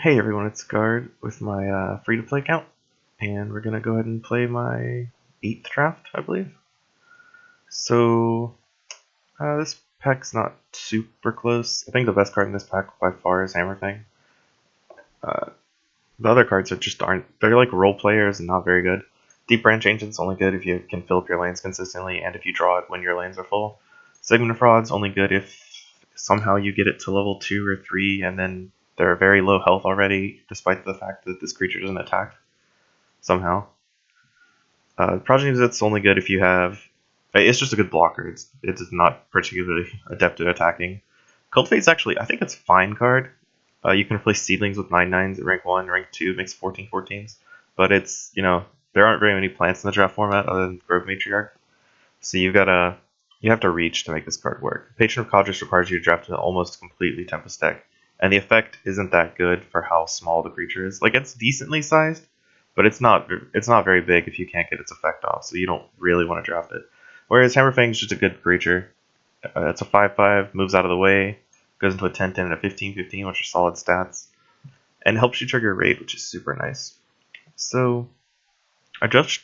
Hey everyone, it's Guard with my free-to-play account, and we're gonna go ahead and play my 8th draft, I believe. So, this pack's not super close. I think the best card in this pack by far is Hammer Fang. The other cards they're like role players and not very good. Deep Branch Ancient's only good if you can fill up your lanes consistently and if you draw it when your lanes are full. Segment of Fraud's only good if somehow you get it to level 2 or 3 and then they're very low health already, despite the fact that this creature doesn't attack somehow. Progeny Visit's only good if you have. It's just a good blocker. It's not particularly adept at attacking. Cultivate's actually, I think it's a fine card. You can replace Seedlings with 9/9s at rank 1, rank 2 makes 14/14s. But it's, there aren't very many plants in the draft format other than Grove Matriarch. So you have to reach to make this card work. Patron of Kadris requires you to draft an almost completely Tempest deck. And the effect isn't that good for how small the creature is. Like, it's decently sized, but it's not very big if you can't get its effect off, so you don't really want to draft it. Whereas Hammerfang's just a good creature. It's a 5/5, moves out of the way, goes into a 10/10 and a 15/15, which are solid stats, and helps you trigger raid, which is super nice. So, I just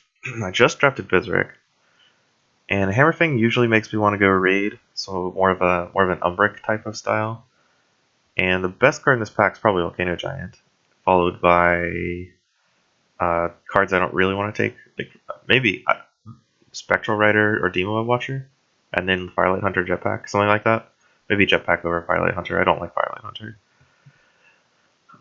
drafted Bizarek, and Hammerfang usually makes me want to go raid, so more of an Umbric type of style. And the best card in this pack is probably Volcano Giant, followed by cards I don't really want to take, like maybe Spectral Rider or Demo Watcher, and then Firelight Hunter Jetpack, something like that. Maybe Jetpack over Firelight Hunter. I don't like Firelight Hunter.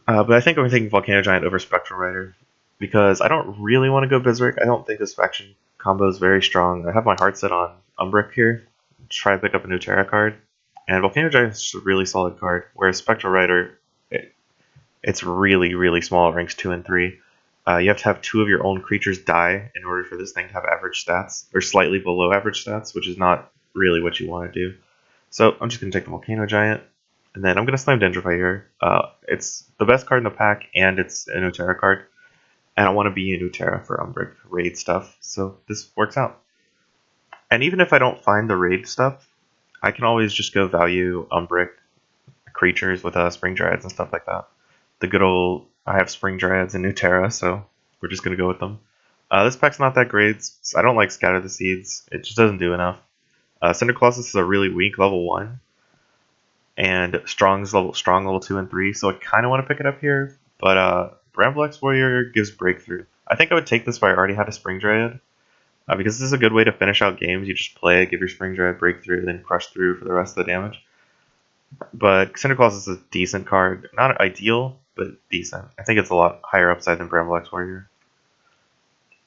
But I think I'm taking Volcano Giant over Spectral Rider, because I don't really want to go Berserk. I don't think this faction combo is very strong. I have my heart set on Umbric here. Try to pick up a new Terra card. And Volcano Giant is just a really solid card, whereas Spectral Rider, it's really, really small at ranks 2 and 3. You have to have 2 of your own creatures die in order for this thing to have average stats, or slightly below average stats, which is not really what you want to do. So I'm just going to take the Volcano Giant, and then I'm going to Slam Dendrify here. It's the best card in the pack, and it's a new Terra card, and I want to be a new Terra for Umbric raid stuff, so this works out. And even if I don't find the raid stuff, I can always just go value Umbric creatures with Spring Dryads and stuff like that. The good old, I have Spring Dryads and New Terra, so we're just going to go with them. This pack's not that great. I don't like Scatter the Seeds. It just doesn't do enough. Cinder Colossus is a really weak level 1, and strong level 2 and 3, so I kind of want to pick it up here, but Bramble Warrior gives Breakthrough. I think I would take this if I already had a Spring Dryad. Because this is a good way to finish out games. You just play it, give your Spring Dryad Breakthrough, then Crush Through for the rest of the damage. But Cinder Colossus is a decent card. Not ideal, but decent. I think it's a lot higher upside than Bramble Warrior.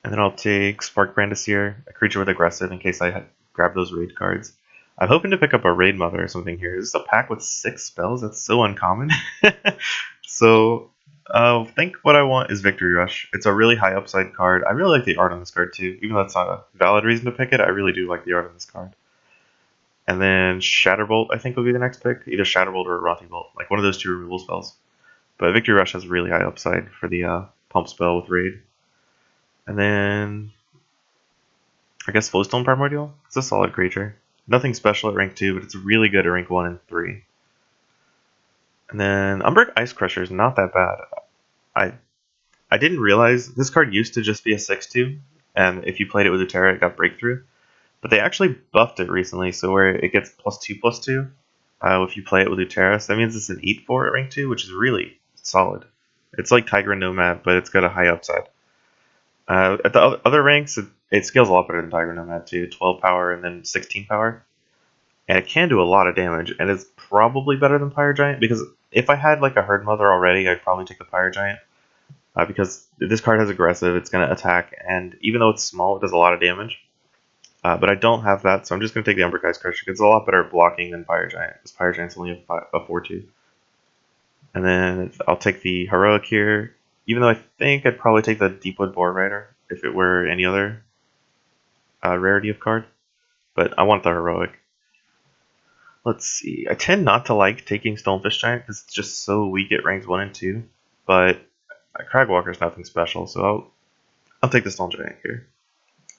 And then I'll take Spark Brandisseer, a creature with aggressive, in case I grab those raid cards. I'm hoping to pick up a Raid Mother or something here. This is a pack with 6 spells? That's so uncommon. So, I think what I want is Victory Rush. It's a really high upside card. I really like the art on this card too. Even though that's not a valid reason to pick it, I really do like the art on this card. And then Shatterbolt, I think, will be the next pick. Either Shatterbolt or Rothy Bolt. Like one of those 2 removal spells. But Victory Rush has really high upside for the pump spell with Raid. And then I guess Flowstone Primordial? It's a solid creature. Nothing special at rank 2, but it's really good at rank 1 and 3. And then Umbric Ice Crusher is not that bad. I didn't realize this card used to just be a 6/2, and if you played it with Utera, it got Breakthrough. But they actually buffed it recently, so where it gets +2/+2 if you play it with Utera. So that means it's an 8/4 at rank 2, which is really solid. It's like Tiger and Nomad, but it's got a high upside. At the other ranks, it scales a lot better than Tiger Nomad too. 12 power and then 16 power. And it can do a lot of damage, and it's probably better than Pyre Giant, because if I had like a Herd Mother already, I'd probably take the Pyre Giant. Because this card has aggressive, it's going to attack, and even though it's small, it does a lot of damage. But I don't have that, so I'm just going to take the Umbric Ice Crusher. It's a lot better at blocking than Pyre Giant, because Pyre Giant's only a 4/2. And then I'll take the Heroic here, even though I think I'd probably take the Deepwood Boar Rider if it were any other rarity of card. But I want the Heroic. Let's see. I tend not to like taking Stonefish Giant because it's just so weak at ranks 1 and 2. But Cragwalker is nothing special, so I'll take the Stone Giant here.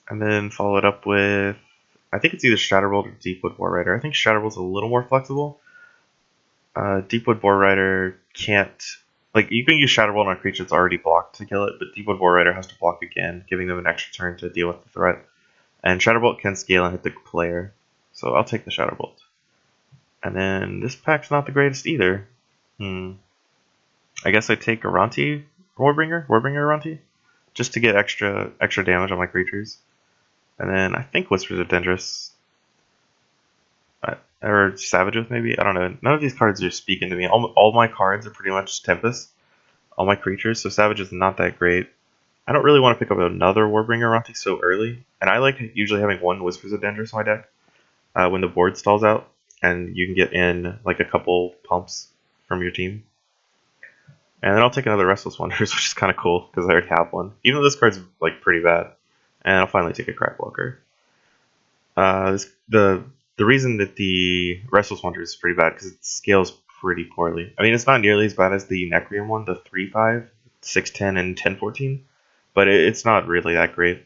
And then follow it up with, I think it's either Shatterbolt or Deepwood Boar Rider. I think Shatterbolt's a little more flexible. Deepwood Boar Rider can't Like, you can use Shadow Bolt on a creature that's already blocked to kill it, but Deepwood War Rider has to block again, giving them an extra turn to deal with the threat. And Shadow Bolt can scale and hit the player, so I'll take the Shadow Bolt. And then this pack's not the greatest either. I guess I take Aranti Warbringer Aranti, just to get extra damage on my creatures. And then I think Whispers of Dendris. Or Savage Oath, maybe? I don't know. None of these cards are speaking to me. All my cards are pretty much Tempest. All my creatures, so Savage is not that great. I don't really want to pick up another Warbringer Aranti so early. And I like usually having one Whispers of Dendris in my deck when the board stalls out. And you can get in like a couple pumps from your team. And then I'll take another Restless Wanderers, which is kind of cool because I already have one. Even though this card's like pretty bad. And I'll finally take a Crackwalker. The reason that the Restless Wanderers is pretty bad because it scales pretty poorly. I mean, it's not nearly as bad as the Necrium one, the 3/5, 6/10, and 10/14, but it's not really that great.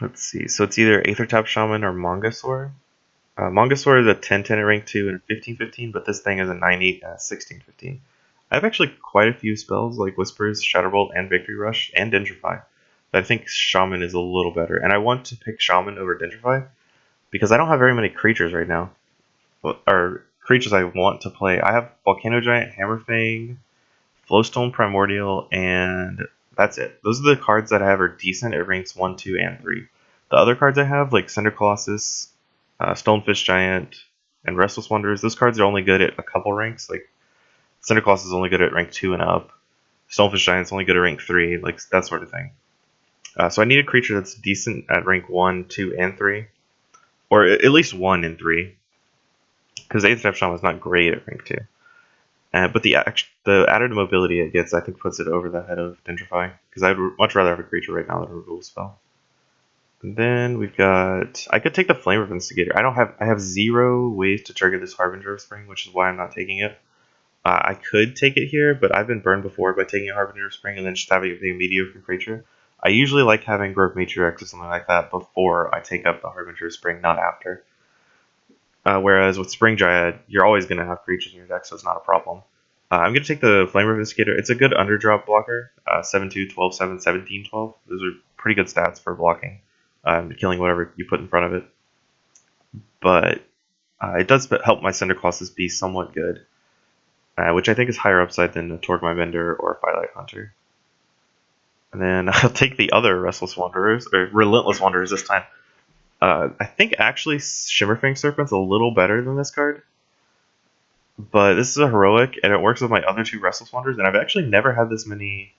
Let's see. So it's either Aethertap Shaman or Mongosaur. Mongosaur is a 10/10 at rank 2 and 15/15, but this thing is a 9/8 and 16/15. I have actually quite a few spells like Whispers, Shadowbolt, and Victory Rush, and Dendrify. But I think Shaman is a little better, and I want to pick Shaman over Dendrify because I don't have very many creatures right now, or creatures I want to play. I have Volcano Giant, Hammerfang, Flowstone Primordial, and that's it. Those are the cards that I have are decent at ranks 1, 2, and 3. The other cards I have, like Cinder Colossus, Stonefish Giant, and Restless Wanderers, those cards are only good at a couple ranks. Like Cinder Colossus is only good at rank 2 and up. Stonefish Giant is only good at rank 3, like that sort of thing. So I need a creature that's decent at rank 1, 2, and 3. Or at least 1 and 3. Because Aethertap Shaman is not great at rank 2. But the added mobility it gets, I think, puts it over the head of Dendrify. Because I'd much rather have a creature right now than a removal spell. And then we've got... I could take the Flame of Instigator. I have 0 ways to trigger this Harbinger of Spring, which is why I'm not taking it. I could take it here, but I've been burned before by taking a Harbinger of Spring and then just having it be a mediocre creature. I usually like having Grove Matriarch or something like that before I take up the Harbinger of Spring, not after. Whereas with Spring Dryad, you're always going to have creatures in your deck, so it's not a problem. I'm going to take the Flamer Instigator. It's a good underdrop blocker. 7/2, 12/7, 17/12. Those are pretty good stats for blocking, killing whatever you put in front of it. But it does help my Cinder Colossus be somewhat good, which I think is higher upside than a Torgmine Bender or a Firelight Hunter. And then I'll take the other Restless Wanderers, or Relentless Wanderers this time. I think actually Shimmerfang Serpent's a little better than this card. But this is a heroic, and it works with my other 2 Restless Wanderers, and I've actually never had this many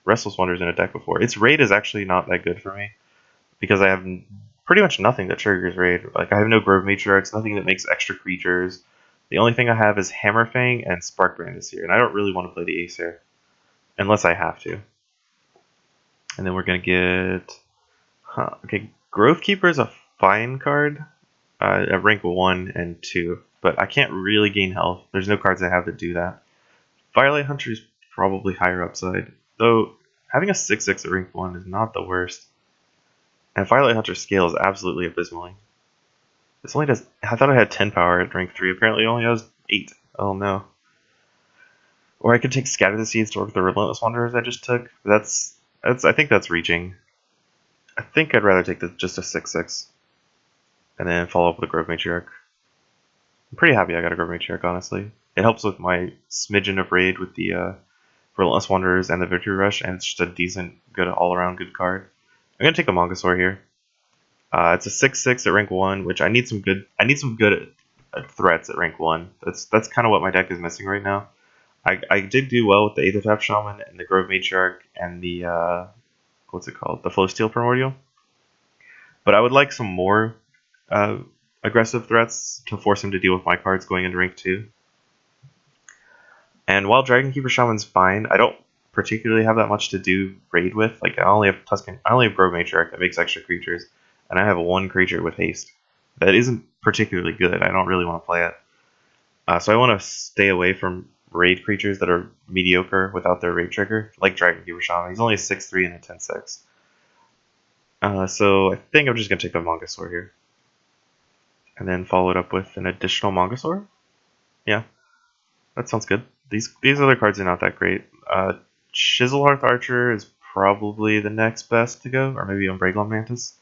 Restless Wanderers in a deck before. Its raid is actually not that good for me, because I have pretty much nothing that triggers raid. Like, I have no Grove Matriarchs, nothing that makes extra creatures. The only thing I have is Hammerfang and Sparkbrand this year, and I don't really want to play the Acer, unless I have to. And then we're going to get... Okay, Grove Keeper is a fine card at rank 1 and 2, but I can't really gain health. There's no cards I have that do that. Firelight Hunter is probably higher upside, though having a 6/6 at rank 1 is not the worst. And Firelight Hunter scales absolutely abysmally. This only does... I thought I had 10 power at rank 3, apparently it only has 8. Oh no. Or I could take Scatter the Seeds to work with the Relentless Wanderers I just took. I think that's reaching. I think I'd rather take just a 6/6. And then follow up with a Grove Matriarch. I'm pretty happy I got a Grove Matriarch, honestly. It helps with my smidgen of raid with the Relentless Wanderers and the Victory Rush, and it's just a decent, good, all-around good card. I'm gonna take a Mongosaur here. It's a 6/6 at rank 1, which I need some good threats at rank 1. That's kind of what my deck is missing right now. I did do well with the Aethertap Shaman and the Grove Matriarch and the what's it called? The Flowsteel Primordial. But I would like some more aggressive threats to force him to deal with my cards going into rank 2. And while Dragonkeeper Shaman's fine, I don't particularly have that much to do raid with. Like I only have Grove Matriarch that makes extra creatures, and I have 1 creature with haste. That isn't particularly good. I don't really want to play it. So I want to stay away from raid creatures that are mediocre without their raid trigger, like Dragonkeeper Shaman. He's only a 6/3 and a 10/6. So I think I'm just going to take the Mongosaur here. And then follow it up with an additional Mongosaur. Yeah, that sounds good. these other cards are not that great. Chiselhearth Archer is probably the next best to go, or maybe Umbraglum Mantis,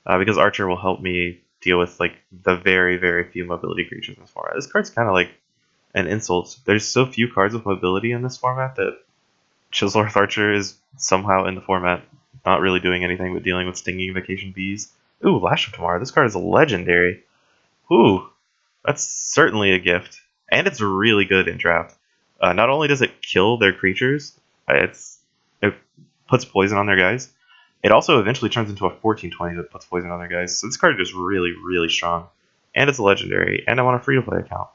because Archer will help me deal with like the very few mobility creatures in this format. This card's kind of like an insult. There's so few cards with mobility in this format that Chiselhearth Archer is somehow in the format, not really doing anything but dealing with Stinging Vacation Bees. Ooh, Lash of Tomorrow. This card is legendary. Ooh, that's certainly a gift. And it's really good in draft. Not only does it kill their creatures, it puts poison on their guys. It also eventually turns into a 14/20 that puts poison on their guys. So this card is really strong. And it's a legendary. And I want a free-to-play account.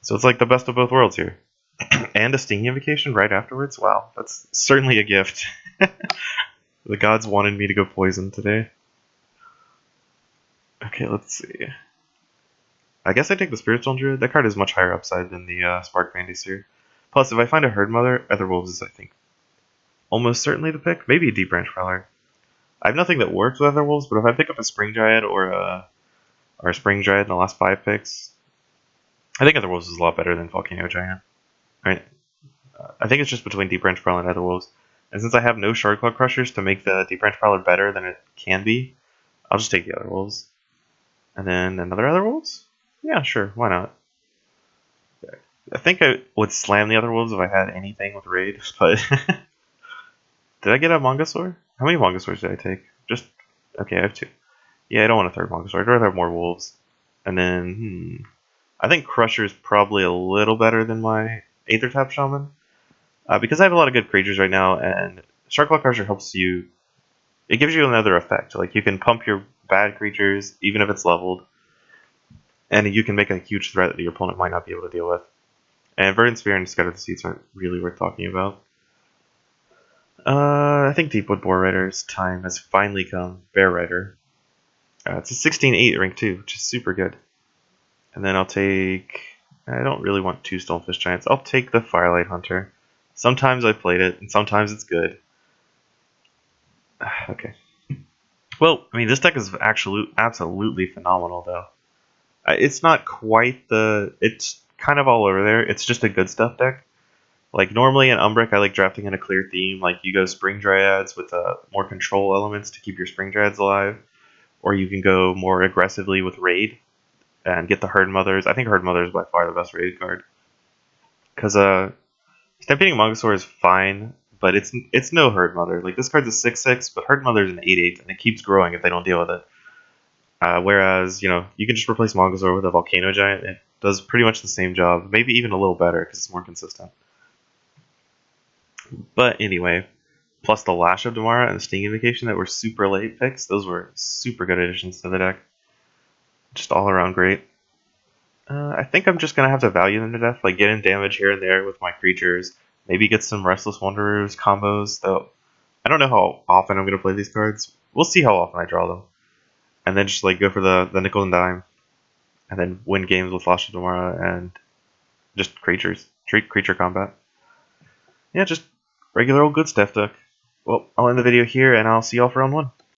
So it's like the best of both worlds here. And a Stinging Invocation right afterwards? Wow, that's certainly a gift. The gods wanted me to go poison today. Okay, let's see. I guess I take the Spiritual Druid. That card is much higher upside than the Spark Bandiseer. Plus, if I find a Herd Mother, Etherwolves is, I think, almost certainly the pick. Maybe a Deep Branch Prowler. I have nothing that works with Etherwolves, but if I pick up a Spring Dryad or a Spring Dryad in the last 5 picks, I think Etherwolves is a lot better than Volcano Giant. Right? I think it's just between Deep Branch Prowler and Etherwolves. And since I have no Shardclaw Crushers to make the Deep Branch Prowler better than it can be, I'll just take the Etherwolves. And then another Etherwolves? Yeah, sure, why not? I think I would slam the Etherwolves if I had anything with Raid, but... Did I get a Mongosaur? How many Mongosaurs did I take? Just... Okay, I have 2. Yeah, I don't want a third Mongosaur. I'd rather have more Wolves. And then, I think Crusher's probably a little better than my Aether-Tap Shaman. Because I have a lot of good creatures right now, and Shardclaw Crusher helps you... It gives you another effect. Like, you can pump your bad creatures, even if it's leveled. And you can make a huge threat that your opponent might not be able to deal with. And Verdant Sphere and Scatter the Seeds aren't really worth talking about. I think Deepwood Boar Rider's time has finally come. Bear Rider. It's a 16/8 rank 2, which is super good. And then I'll take... I don't really want 2 Stonefish Giants. I'll take the Firelight Hunter. Sometimes I played it, and sometimes it's good. Okay. Well, I mean, this deck is absolutely phenomenal, though. It's not quite the... It's kind of all over there. It's just a good stuff deck. Like, normally in Umbric, I like drafting in a clear theme. Like, you go Spring Dryads with more control elements to keep your Spring Dryads alive. Or you can go more aggressively with Raid and get the Herd Mothers. I think Herd Mother is by far the best Raid card. Because Stampeding Mongosaur is fine, but it's no Herd Mother. Like, this card's a 6/6, but Herd Mother is an 8/8, and it keeps growing if they don't deal with it. Whereas, you can just replace Mongosaur with a Volcano Giant. It does pretty much the same job, maybe even a little better because it's more consistent. But anyway, plus the Lash of Damara and the Sting Invocation that were super late picks, those were super good additions to the deck. Just all around great. I think I'm just going to have to value them to death, like get in damage here and there with my creatures, maybe get some Restless Wanderers combos, though I don't know how often I'm going to play these cards. We'll see how often I draw them. And then just like go for the nickel and dime, and then win games with Lash of Damara and just creature combat. Yeah, just regular old good stuff deck. Well, I'll end the video here, and I'll see y'all for round 1.